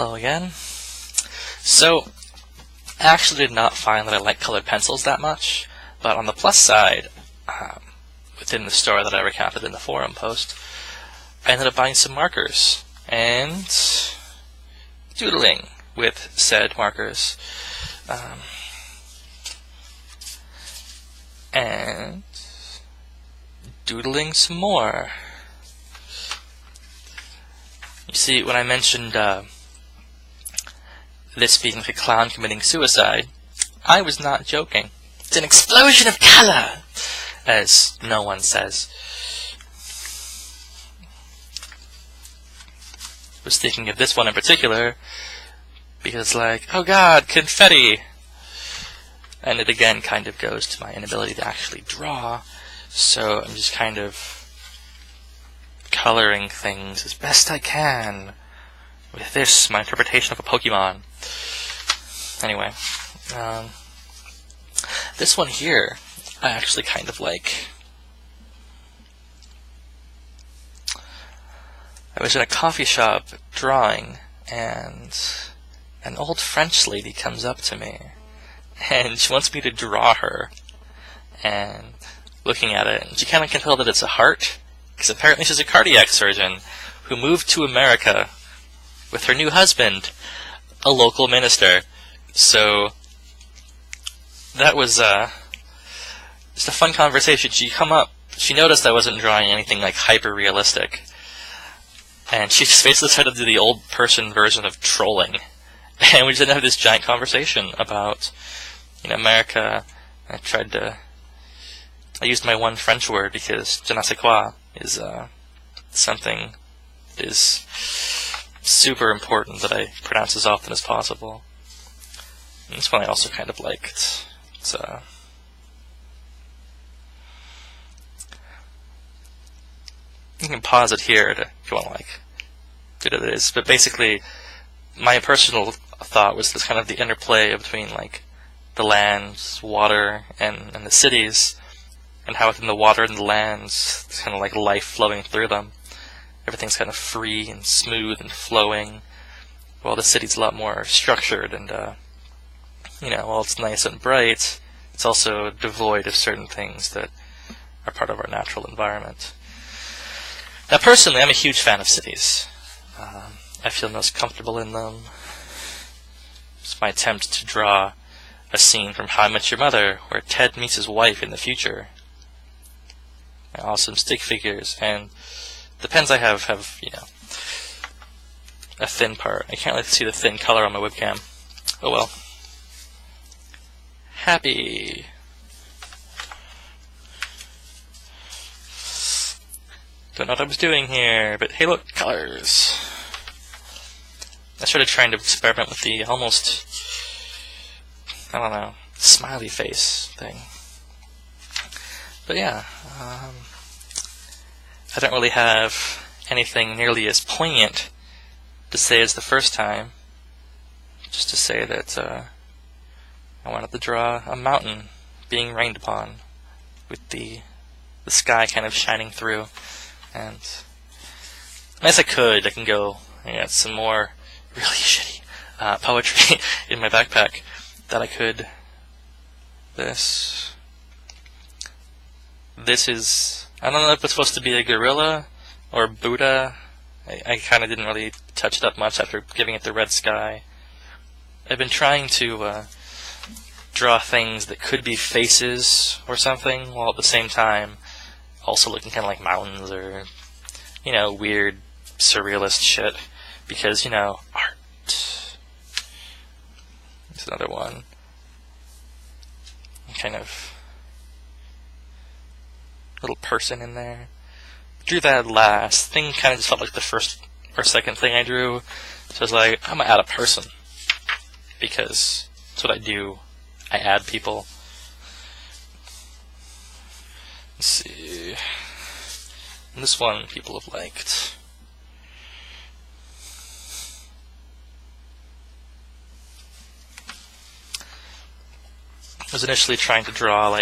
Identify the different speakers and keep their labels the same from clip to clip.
Speaker 1: Hello again. So, I actually did not find that I like colored pencils that much, but on the plus side, within the store that I recounted in the forum post, I ended up buying some markers and doodling with said markers. And doodling some more. You see, when I mentioned this being like a clown committing suicide, I was not joking. It's an explosion of color, as no one says. I was thinking of this one in particular because, like, oh god, confetti! And it again kind of goes to my inability to actually draw, so I'm just kind of coloring things as best I can with this, my interpretation of a Pokemon. Anyway, this one here, I actually kind of like. I was in a coffee shop drawing, and an old French lady comes up to me, and she wants me to draw her, and looking at it, and she kind of can tell that it's a heart, because apparently she's a cardiac surgeon who moved to America with her new husband, a local minister. So that was just a fun conversation. She noticed I wasn't drawing anything like hyper realistic, and she just basically tried to do the old person version of trolling, and we just had this giant conversation about, America. I used my one French word because je ne sais quoi is something that is super important that I pronounce as often as possible. And this one I also kind of liked. It's you can pause it here if you want to get it is. But basically, my personal thought was this kind of the interplay between the lands, water, and the cities, and how within the water and the lands, there's kind of like life flowing through them. Everything's kind of free and smooth and flowing, while the city's a lot more structured and, while it's nice and bright, it's also devoid of certain things that are part of our natural environment. Now, personally, I'm a huge fan of cities. I feel most comfortable in them. It's my attempt to draw a scene from How I Met Your Mother, where Ted meets his wife in the future. Awesome stick figures, and the pens I have, a thin part. I can't really see the thin color on my webcam. Oh well. Happy. Don't know what I was doing here, but hey look, colors. I started trying to experiment with the almost, smiley face thing. But yeah, I don't really have anything nearly as poignant to say as the first time. Just to say that I wanted to draw a mountain being rained upon with the sky kind of shining through. And as I can go some more really shitty poetry in my backpack that I could. This is, I don't know if it's supposed to be a gorilla or Buddha. I kind of didn't really touch it up much after giving it the red sky. I've been trying to draw things that could be faces or something, while at the same time also looking kind of like mountains or, weird surrealist shit. Because, art. There's another one. Kind of little person in there. Drew that last. Thing kind of just felt like the first or second thing I drew. So I was like, I'm gonna add a person. Because that's what I do. I add people. Let's see. And this one people have liked. I was initially trying to draw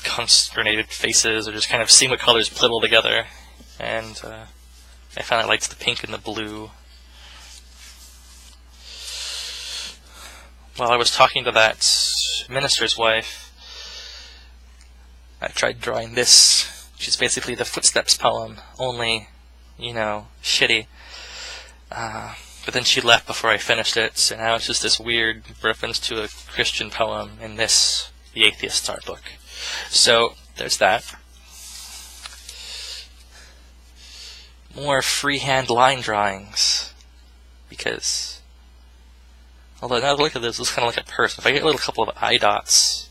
Speaker 1: consternated faces, or just kind of seeing what colors plittle together, and I finally liked the pink and the blue, while I was talking to that minister's wife, I tried drawing this, which is basically the Footsteps poem, only, shitty. But then she left before I finished it, so now it's just this weird reference to a Christian poem in this, the Atheist Art book. So, there's that. More freehand line drawings, because, although now look at this, it's kind of like a person. If I get a little couple of eye dots,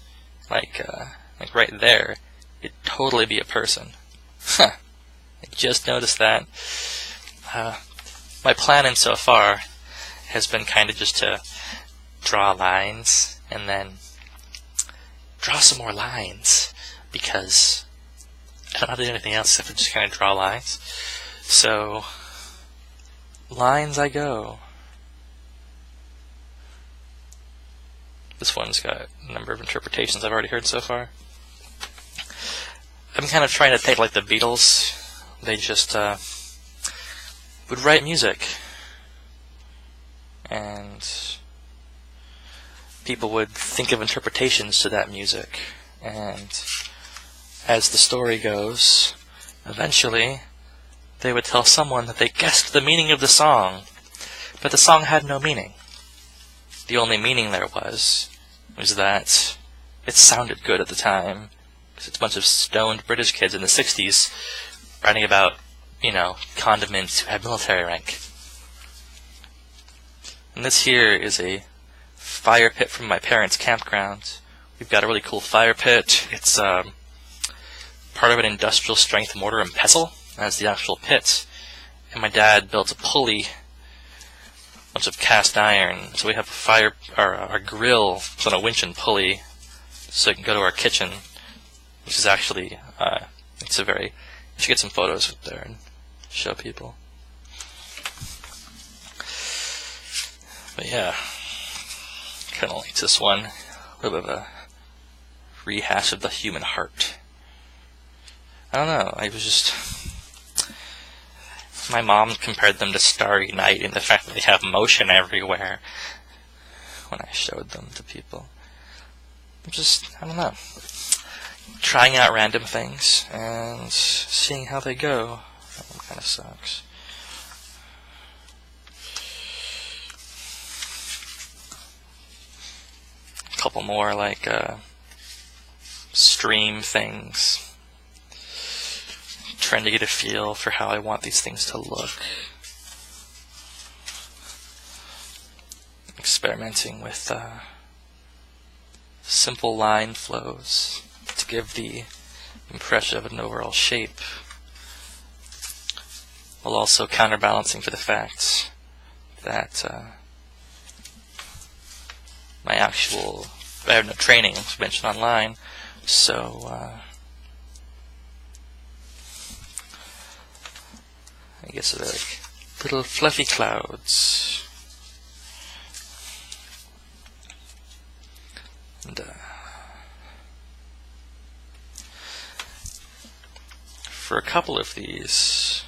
Speaker 1: like right there, it'd totally be a person. Huh. I just noticed that. My plan so far has been kind of just to draw lines and then draw some more lines, because I don't know how to do anything else except for just kind of draw lines. So, lines I go. This one's got a number of interpretations I've already heard so far. I'm kind of trying to take like the Beatles. They just would write music, and people would think of interpretations to that music, and as the story goes, eventually they would tell someone that they guessed the meaning of the song, but the song had no meaning. The only meaning there was that it sounded good at the time, because it's a bunch of stoned British kids in the 60s writing about, condiments who had military rank. And this here is a fire pit from my parents' campground. We've got a really cool fire pit. It's part of an industrial strength mortar and pestle. That's the actual pit. And my dad built a pulley, a bunch of cast iron. So we have a fire, our grill is on a winch and pulley, so it can go to our kitchen, which is actually, it's a very, you should get some photos up there and show people. But yeah, kind of like this one, a little bit of a rehash of the human heart. I don't know, my mom compared them to Starry Night in the fact that they have motion everywhere when I showed them to people. I don't know, trying out random things and seeing how they go. That one kind of sucks. A couple more like stream things. Trying to get a feel for how I want these things to look. Experimenting with simple line flows to give the impression of an overall shape, while also counterbalancing for the fact that I have no training, as mentioned online, so I guess they're like little fluffy clouds. And for a couple of these,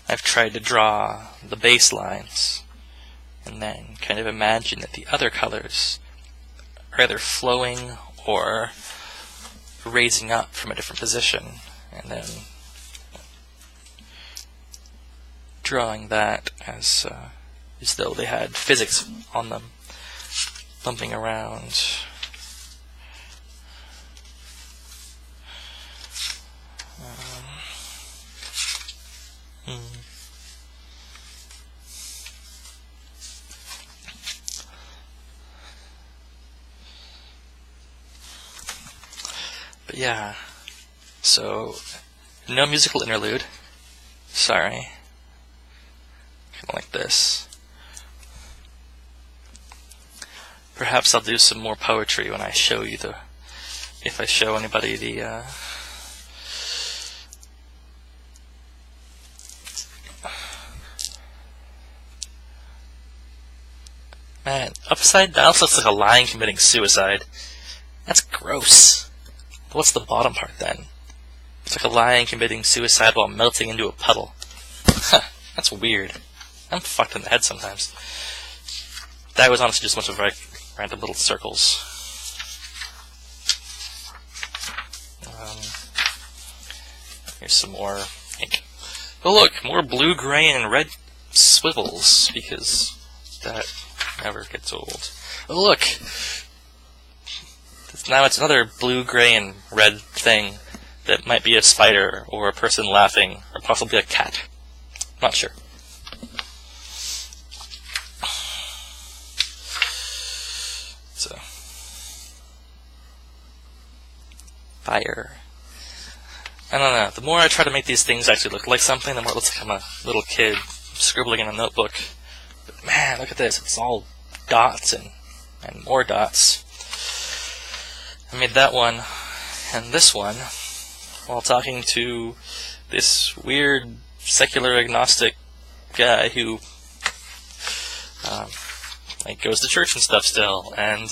Speaker 1: I've tried to draw the baselines and then kind of imagine that the other colors are either flowing or raising up from a different position, and then drawing that as though they had physics on them, bumping around. But yeah, so no musical interlude. Sorry. Kind of like this. Perhaps I'll do some more poetry when I show you if I show anybody the man, upside down looks like a lion committing suicide. That's gross. But what's the bottom part then? It's like a lion committing suicide while melting into a puddle. Huh, that's weird. I'm fucked in the head sometimes. that was honestly just a bunch of like random little circles. Here's some more ink. Oh look, more blue, gray, and red swivels, because that never gets old. Oh look! Now it's another blue, gray, and red thing that might be a spider, or a person laughing, or possibly a cat. Not sure. So, fire. I don't know. The more I try to make these things actually look like something, the more it looks like I'm a little kid scribbling in a notebook. But man, look at this. It's all dots and more dots. I made that one and this one while talking to this weird secular agnostic guy who like goes to church and stuff still, and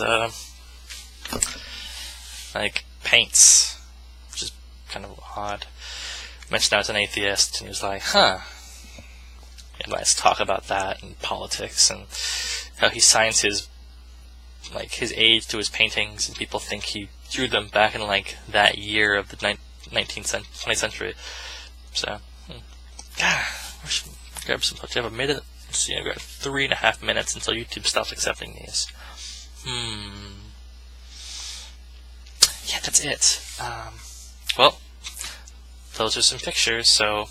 Speaker 1: like paints, which is kind of odd. I mentioned I was an atheist, and he was like, huh. And let's talk about that and politics and how he signs his age to his paintings, and people think he drew them back in like that year of the 20th century. So, I should grab some. Do you have a minute? Let's see, I've got 3.5 minutes until YouTube stops accepting these. Yeah, that's it. Well, those are some pictures, so